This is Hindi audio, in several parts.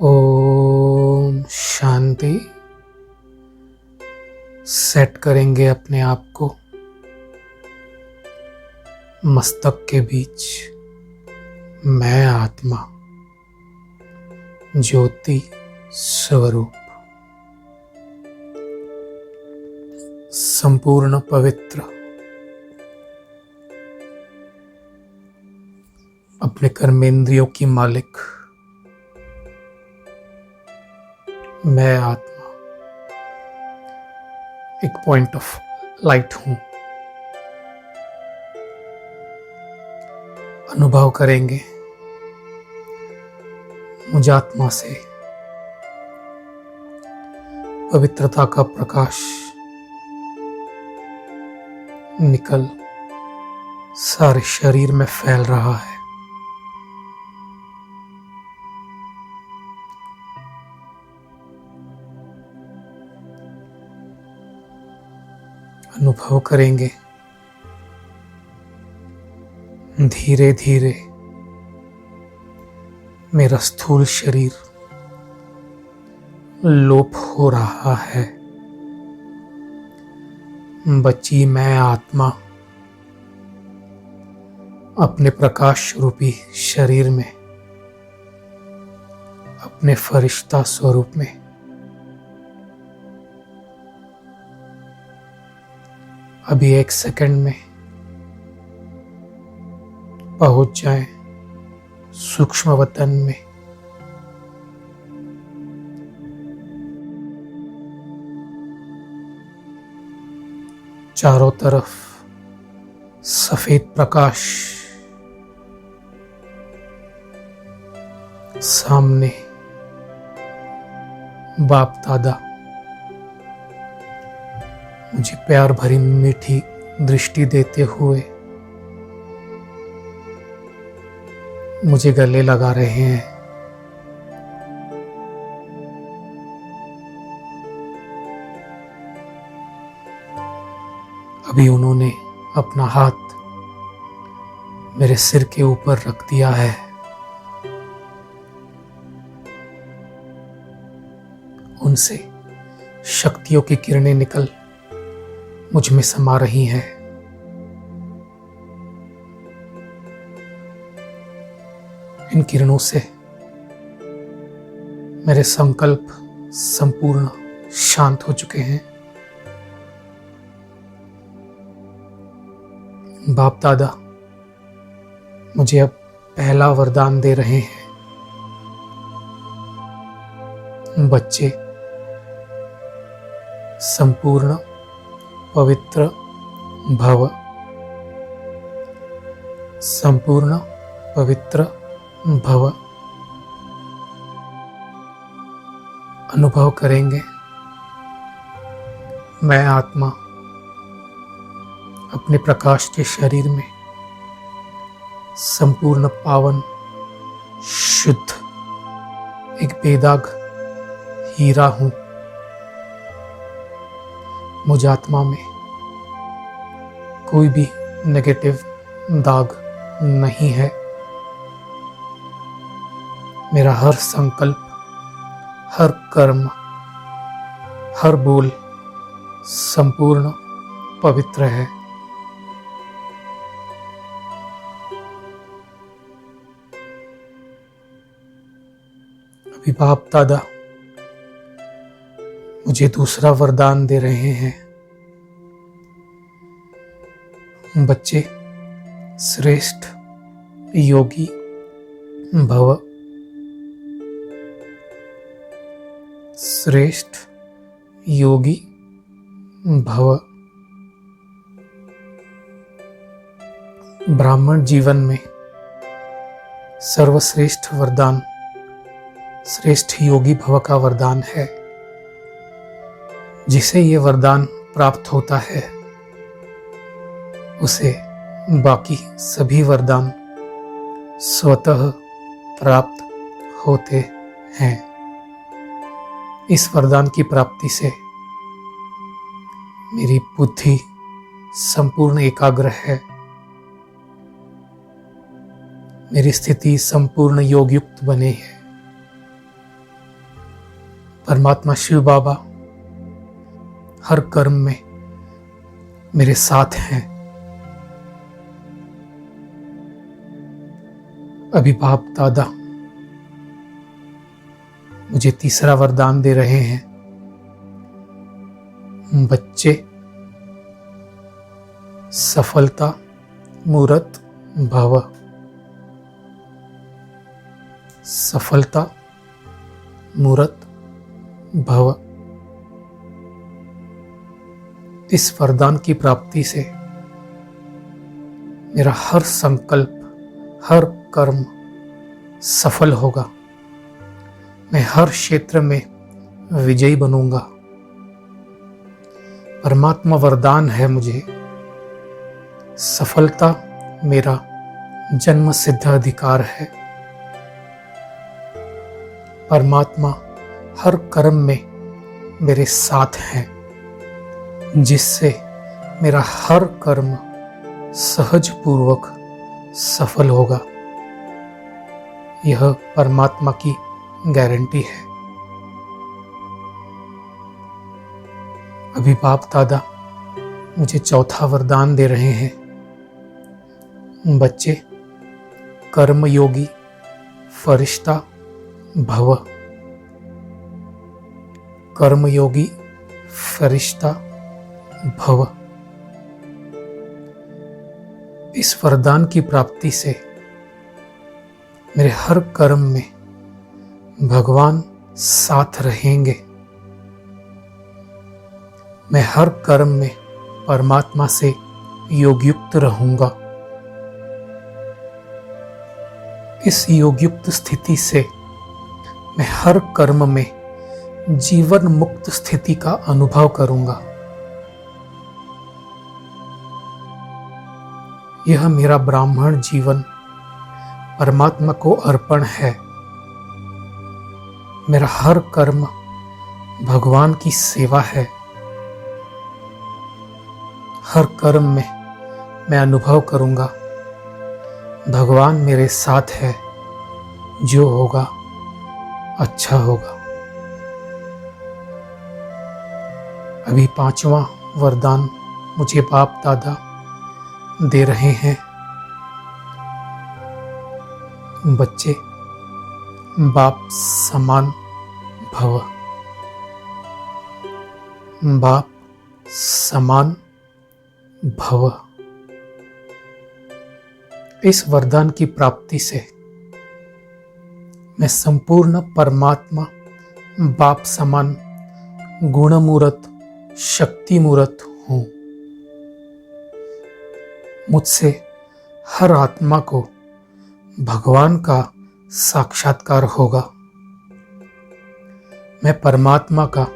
ओम शांति। सेट करेंगे अपने आप को मस्तक के बीच। मैं आत्मा ज्योति स्वरूप संपूर्ण पवित्र, अपने कर्मेंद्रियों की मालिक मैं आत्मा एक पॉइंट ऑफ लाइट हूं। अनुभव करेंगे मुझ आत्मा से पवित्रता का प्रकाश निकल सारे शरीर में फैल रहा है। अनुभव करेंगे धीरे धीरे मेरा स्थूल शरीर लोप हो रहा है। बची मैं आत्मा अपने प्रकाश रूपी शरीर में, अपने फरिश्ता स्वरूप में अभी एक सेकंड में पहुंच जाए सूक्ष्म वतन में। चारों तरफ सफेद प्रकाश, सामने बाप दादा मुझे प्यार भरी मीठी दृष्टि देते हुए मुझे गले लगा रहे हैं। अभी उन्होंने अपना हाथ मेरे सिर के ऊपर रख दिया है। उनसे शक्तियों की किरणें निकल मुझ में समा रही हैं। इन किरणों से मेरे संकल्प संपूर्ण शांत हो चुके हैं। बाप दादा मुझे अब पहला वरदान दे रहे हैं। बच्चे संपूर्ण पवित्र भव, संपूर्ण पवित्र भव। अनुभव करेंगे मैं आत्मा अपने प्रकाश के शरीर में संपूर्ण पावन शुद्ध एक बेदाग हीरा हूं। मुझ आत्मा में कोई भी नेगेटिव दाग नहीं है। मेरा हर संकल्प, हर कर्म, हर बोल संपूर्ण पवित्र है। अभी बाप दादा मुझे दूसरा वरदान दे रहे हैं। बच्चे श्रेष्ठ योगी भव, श्रेष्ठ योगी भव। ब्राह्मण जीवन में सर्वश्रेष्ठ वरदान श्रेष्ठ योगी भव का वरदान है। जिसे ये वरदान प्राप्त होता है उसे बाकी सभी वरदान स्वतः प्राप्त होते हैं। इस वरदान की प्राप्ति से मेरी बुद्धि संपूर्ण एकाग्र है। मेरी स्थिति संपूर्ण योगयुक्त बने है। परमात्मा शिव बाबा हर कर्म में मेरे साथ हैं। अभी बाप दादा मुझे तीसरा वरदान दे रहे हैं। बच्चे सफलता मूरत भव। सफलता मूरत भव। इस वरदान की प्राप्ति से मेरा हर संकल्प, हर कर्म सफल होगा। मैं हर क्षेत्र में विजयी बनूंगा। परमात्मा वरदान है मुझे। सफलता मेरा जन्म सिद्ध अधिकार है। परमात्मा हर कर्म में मेरे साथ हैं, जिससे मेरा हर कर्म सहज पूर्वक सफल होगा। यह परमात्मा की गारंटी है। अभी बाप दादा मुझे चौथा वरदान दे रहे हैं। बच्चे कर्मयोगी फरिश्ता भव। कर्मयोगी फरिश्ता भव। इस वरदान की प्राप्ति से मेरे हर कर्म में भगवान साथ रहेंगे। मैं हर कर्म में परमात्मा से योगयुक्त रहूंगा। इस योगयुक्त स्थिति से मैं हर कर्म में जीवन मुक्त स्थिति का अनुभव करूंगा। यह मेरा ब्राह्मण जीवन परमात्मा को अर्पण है। मेरा हर कर्म भगवान की सेवा है। हर कर्म में मैं अनुभव करूंगा भगवान मेरे साथ है। जो होगा अच्छा होगा। अभी पांचवा वरदान मुझे बाप दादा दे रहे हैं। बच्चे बाप समान भव। बाप समान भव। इस वरदान की प्राप्ति से मैं संपूर्ण परमात्मा बाप समान गुणमूर्त शक्ति मूर्त हूं। मुझसे हर आत्मा को भगवान का साक्षात्कार होगा। मैं परमात्मा का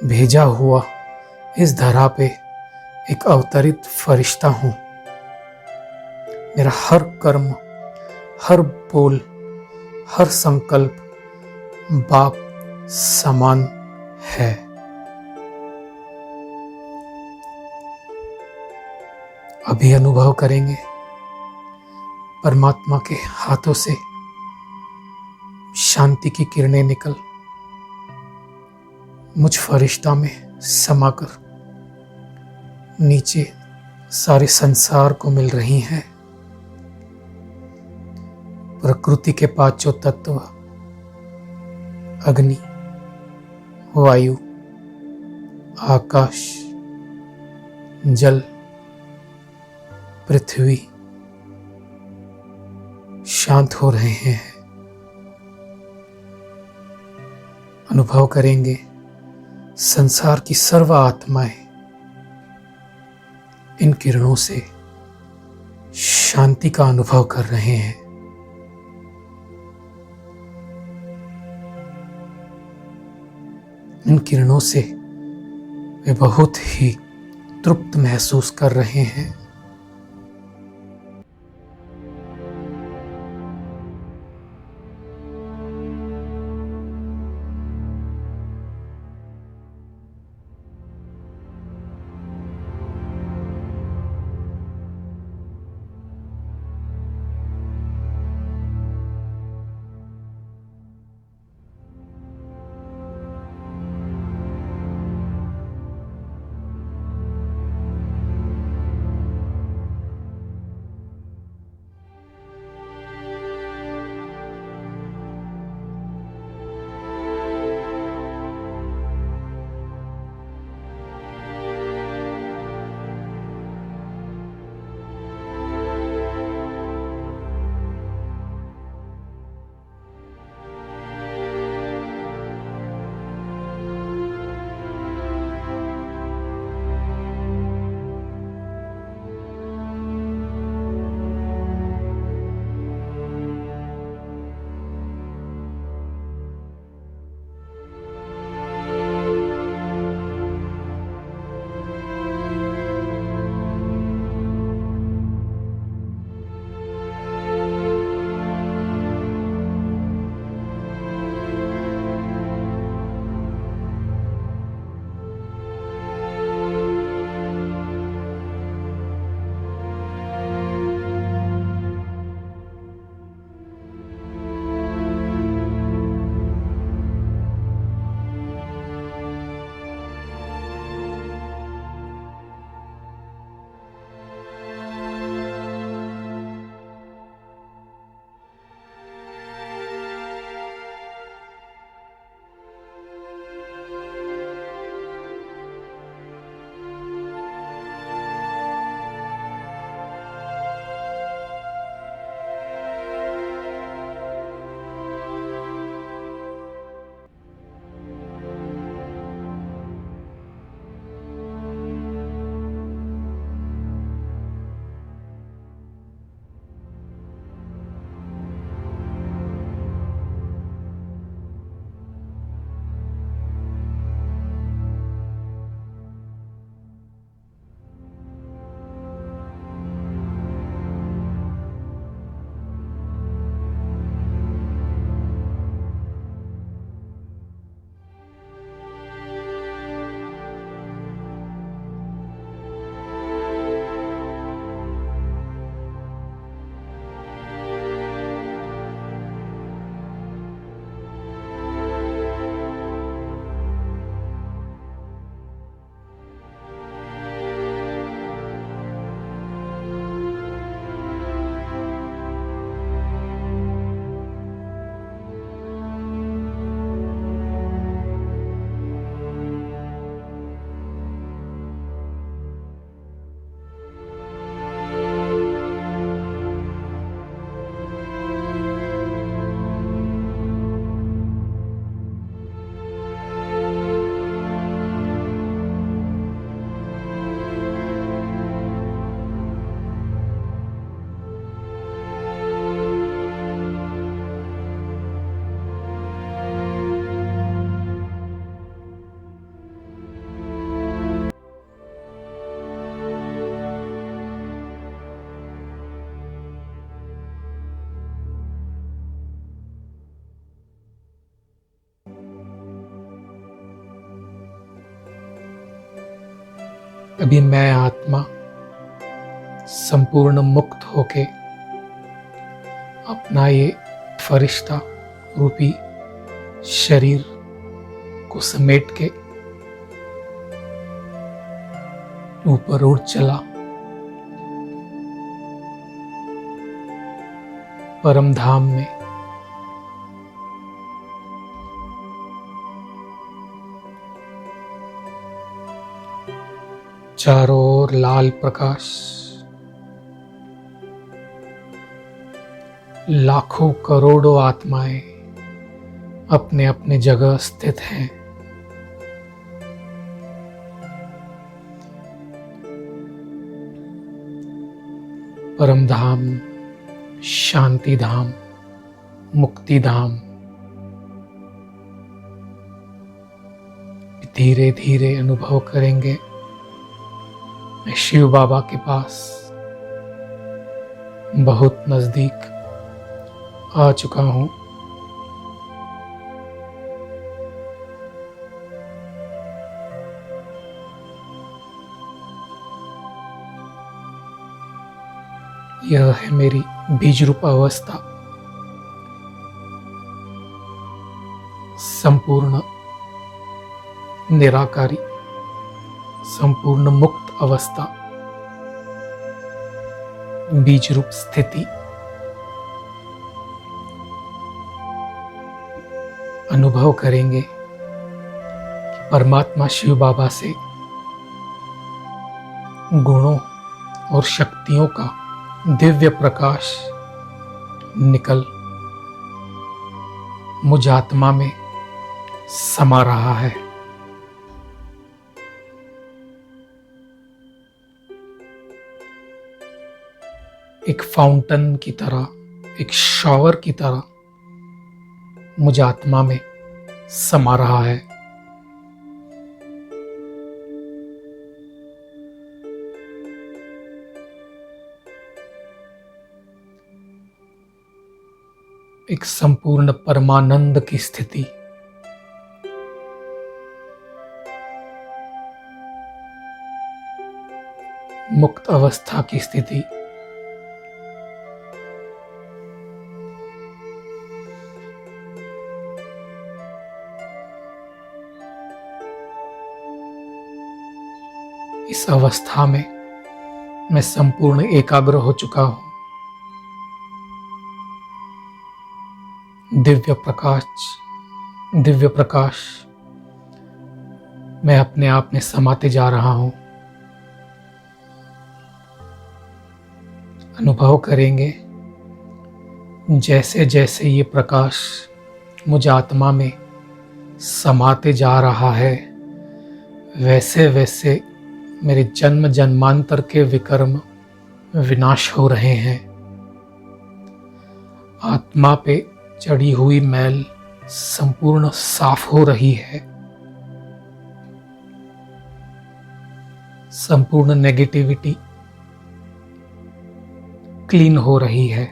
भेजा हुआ इस धरा पे एक अवतरित फरिश्ता हूं। मेरा हर कर्म, हर बोल, हर संकल्प बाप समान है। अभी अनुभव करेंगे परमात्मा के हाथों से शांति की किरणें निकल मुझ फरिश्ता में समाकर नीचे सारे संसार को मिल रही हैं। प्रकृति के पांचों तत्व अग्नि, वायु, आकाश, जल, पृथ्वी शांत हो रहे हैं। अनुभव करेंगे संसार की सर्व आत्माएं इन किरणों से शांति का अनुभव कर रहे हैं। इन किरणों से वे बहुत ही तृप्त महसूस कर रहे हैं। अभी मैं आत्मा संपूर्ण मुक्त होके अपना ये फरिश्ता रूपी शरीर को समेट के ऊपर उड़ चला परम धाम में। चारों ओर लाल प्रकाश, लाखों करोड़ों आत्माएं अपने अपने जगह स्थित हैं। परम धाम, शांति धाम, मुक्ति धाम धीरे धीरे अनुभव करेंगे। मैं शिव बाबा के पास बहुत नजदीक आ चुका हूं। यह है मेरी बीज रूप अवस्था, संपूर्ण निराकारी, संपूर्ण मुक्त अवस्था, बीज रूप स्थिति। अनुभव करेंगे कि परमात्मा शिव बाबा से गुणों और शक्तियों का दिव्य प्रकाश निकल मुझ आत्मा में समा रहा है। एक फाउंटेन की तरह, एक शॉवर की तरह मुझ आत्मा में समा रहा है। एक संपूर्ण परमानंद की स्थिति, मुक्त अवस्था की स्थिति। इस अवस्था में मैं संपूर्ण एकाग्र हो चुका हूं। दिव्य प्रकाश मैं अपने आप में समाते जा रहा हूं। अनुभव करेंगे जैसे जैसे ये प्रकाश मुझ आत्मा में समाते जा रहा है, वैसे वैसे मेरे जन्म जन्मांतर के विकर्म विनाश हो रहे हैं। आत्मा पे चढ़ी हुई मैल संपूर्ण साफ हो रही है। संपूर्ण नेगेटिविटी क्लीन हो रही है।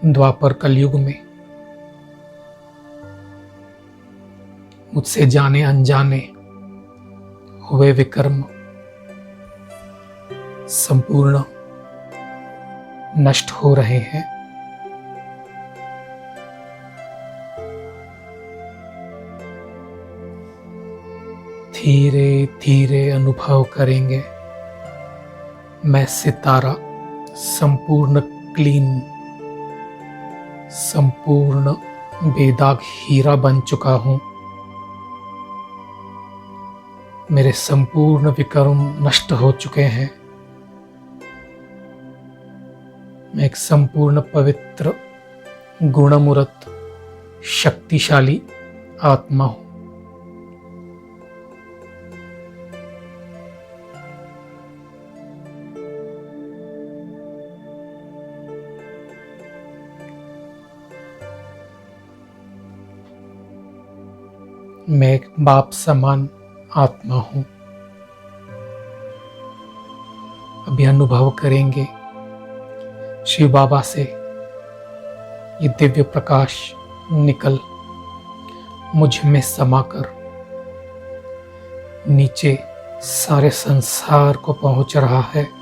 द्वापर कलयुग में मुझसे जाने अनजाने हुए विकर्म संपूर्ण नष्ट हो रहे हैं। धीरे धीरे अनुभव करेंगे मैं सितारा संपूर्ण क्लीन, संपूर्ण बेदाग हीरा बन चुका हूं। मेरे संपूर्ण विकर्म नष्ट हो चुके हैं। मैं एक संपूर्ण पवित्र, गुणमूर्त, शक्तिशाली आत्मा हूं। मैं एक बाप समान आत्मा हूं। अभी अनुभव करेंगे शिव बाबा से ये दिव्य प्रकाश निकल मुझ में समाकर नीचे सारे संसार को पहुंच रहा है।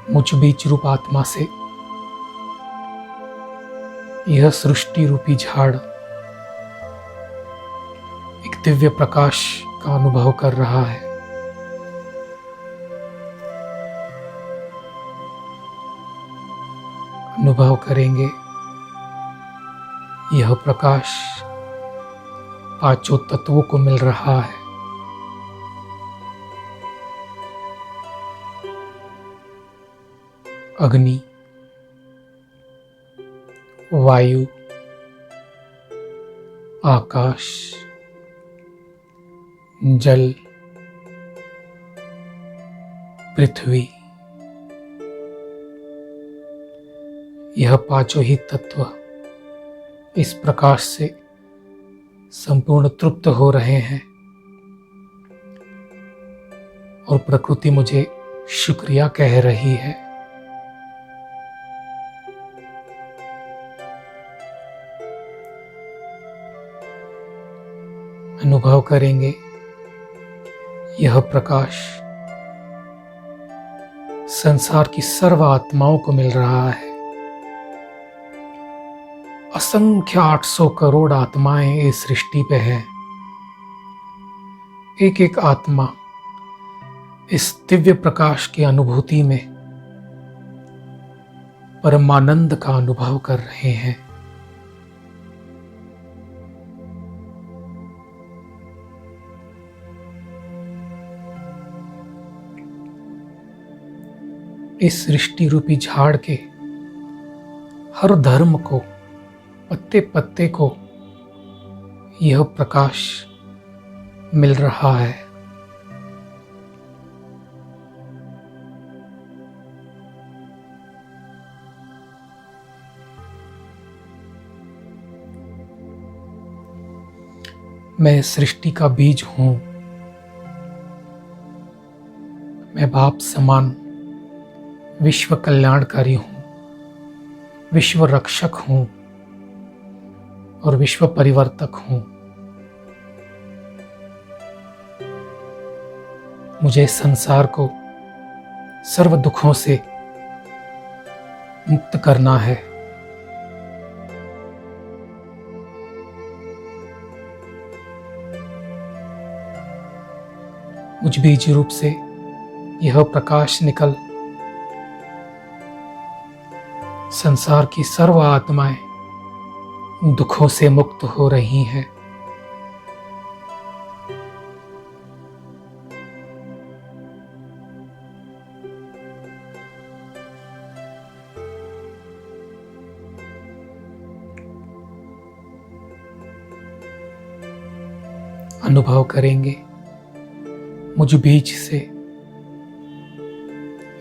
मुझ बीज रूप आत्मा से यह सृष्टि रूपी झाड़ एक दिव्य प्रकाश का अनुभव कर रहा है। अनुभव करेंगे यह प्रकाश पांचों तत्वों को मिल रहा है। अग्नि, वायु, आकाश, जल, पृथ्वी, यह पांचों ही तत्व इस प्रकाश से संपूर्ण तृप्त हो रहे हैं और प्रकृति मुझे शुक्रिया कह रही है। अनुभव करेंगे यह प्रकाश संसार की सर्व आत्माओं को मिल रहा है। असंख्य 800 करोड़ आत्माएं इस सृष्टि पे हैं। एक एक आत्मा इस दिव्य प्रकाश की अनुभूति में परमानंद का अनुभव कर रहे हैं। इस सृष्टि रूपी झाड़ के हर धर्म को, पत्ते पत्ते को यह प्रकाश मिल रहा है। मैं सृष्टि का बीज हूं। मैं बाप समान विश्व कल्याणकारी हूं, विश्व रक्षक हूं और विश्व परिवर्तक हूं। मुझे संसार को सर्व दुखों से मुक्त करना है। मुझ बीज रूप से यह प्रकाश निकल संसार की सर्व आत्माएं दुखों से मुक्त हो रही हैं। अनुभव करेंगे मुझ बीज से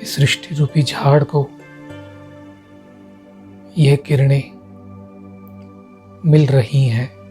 इस सृष्टि रूपी झाड़ को यह किरणें मिल रही हैं।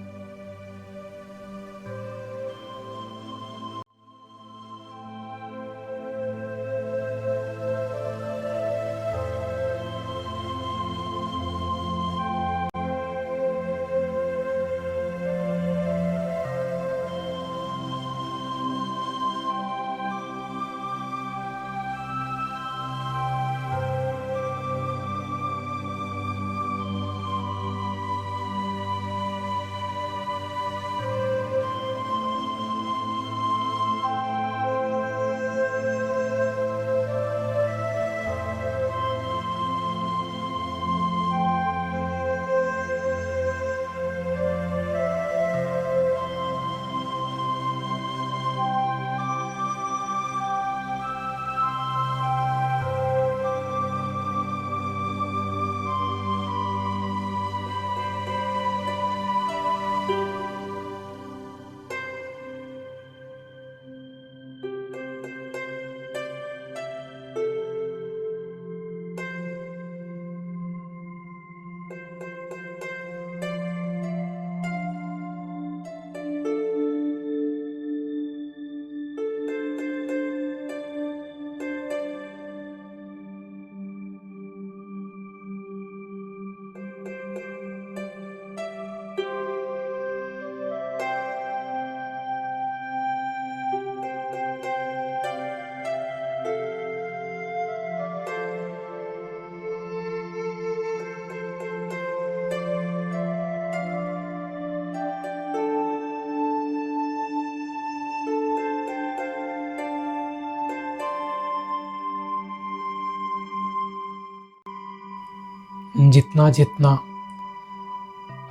जितना जितना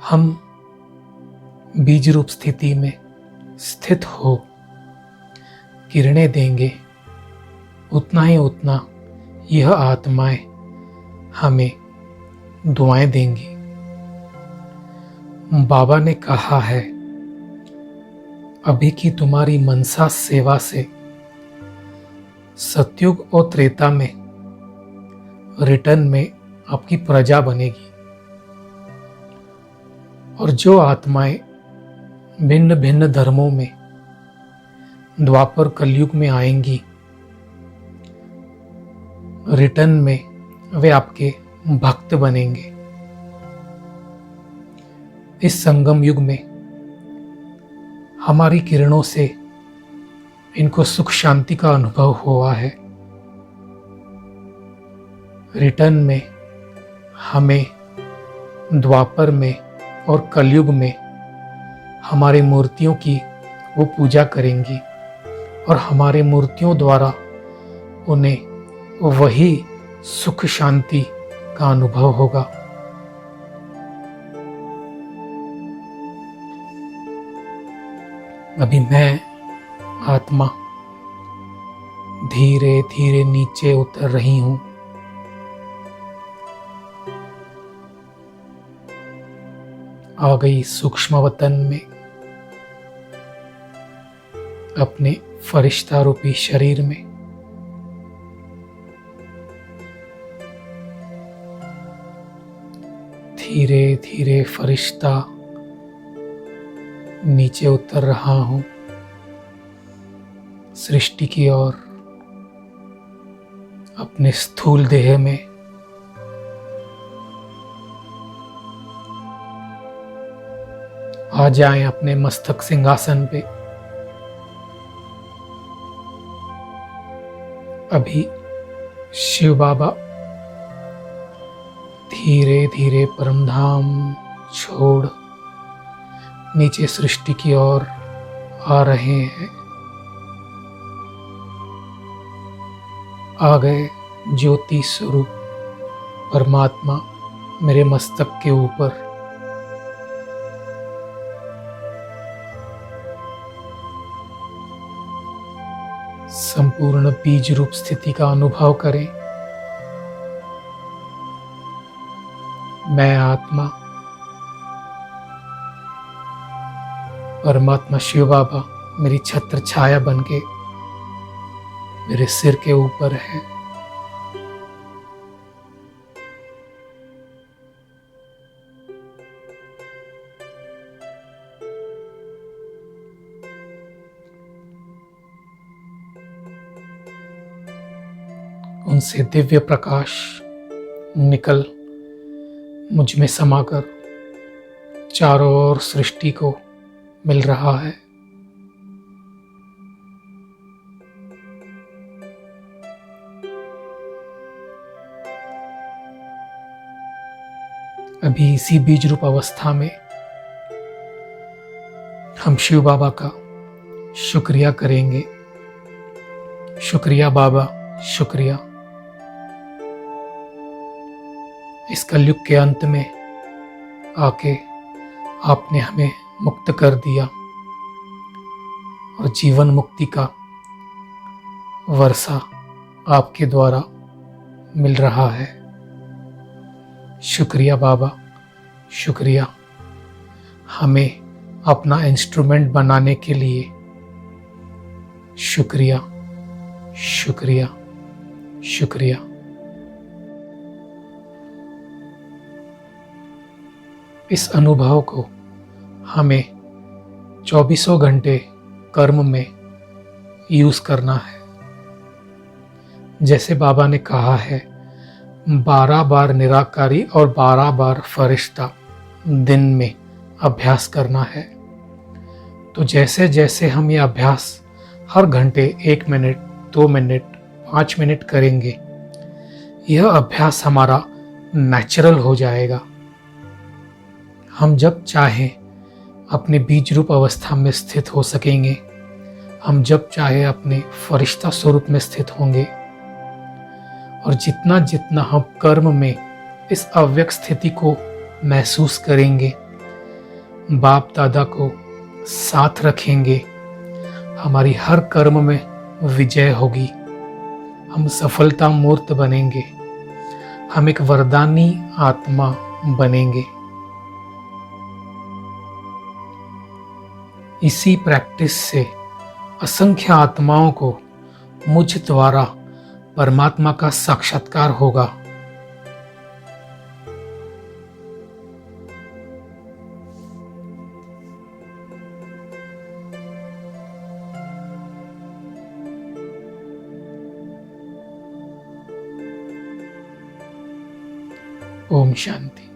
हम बीज रूप स्थिति में स्थित हो किरणें देंगे, उतना ही उतना यह आत्माएं हमें दुआएं देंगी। बाबा ने कहा है, अभी की तुम्हारी मनसा सेवा से सतयुग और त्रेता में रिटर्न में आपकी प्रजा बनेगी। और जो आत्माएं भिन्न भिन्न धर्मों में द्वापर कलयुग में आएंगी, रिटर्न में वे आपके भक्त बनेंगे। इस संगम युग में हमारी किरणों से इनको सुख शांति का अनुभव हुआ है। रिटर्न में हमें द्वापर में और कलयुग में हमारे मूर्तियों की वो पूजा करेंगी और हमारे मूर्तियों द्वारा उन्हें वही सुख शांति का अनुभव होगा। अभी मैं आत्मा धीरे धीरे नीचे उतर रही हूं। आ गई सूक्ष्म वतन में, अपने फरिश्ता रूपी शरीर में। धीरे धीरे फरिश्ता नीचे उतर रहा हूं सृष्टि की ओर, अपने स्थूल देह में। आ जाएं अपने मस्तक सिंहासन पे। अभी शिव बाबा धीरे धीरे परमधाम छोड़ नीचे सृष्टि की ओर आ रहे हैं। आ गए ज्योति स्वरूप परमात्मा मेरे मस्तक के ऊपर। संपूर्ण बीज रूप स्थिति का अनुभव करें। मैं आत्मा परमात्मा शिव बाबा मेरी छत्र छाया बनके मेरे सिर के ऊपर है। उनसे दिव्य प्रकाश निकल मुझ में समाकर चारों ओर सृष्टि को मिल रहा है। अभी इसी बीज रूप अवस्था में हम शिव बाबा का शुक्रिया करेंगे। शुक्रिया बाबा, शुक्रिया। इस कलयुग के अंत में आके आपने हमें मुक्त कर दिया और जीवन मुक्ति का वर्षा आपके द्वारा मिल रहा है। शुक्रिया बाबा, शुक्रिया। हमें अपना इंस्ट्रूमेंट बनाने के लिए शुक्रिया, शुक्रिया, शुक्रिया। इस अनुभव को हमें 24 घंटे कर्म में यूज करना है। जैसे बाबा ने कहा है, 12 बार निराकारी और 12 बार फरिश्ता दिन में अभ्यास करना है। तो जैसे जैसे हम ये अभ्यास हर घंटे 1 मिनट, 2 मिनट, 5 मिनट करेंगे, यह अभ्यास हमारा नेचुरल हो जाएगा। हम जब चाहें अपने बीज रूप अवस्था में स्थित हो सकेंगे। हम जब चाहे अपने फरिश्ता स्वरूप में स्थित होंगे। और जितना जितना हम कर्म में इस अव्यक्त स्थिति को महसूस करेंगे, बाप दादा को साथ रखेंगे, हमारी हर कर्म में विजय होगी, हम सफलता मूर्त बनेंगे, हम एक वरदानी आत्मा बनेंगे। इसी प्रैक्टिस से असंख्य आत्माओं को मुझ द्वारा परमात्मा का साक्षात्कार होगा। ओम शांति।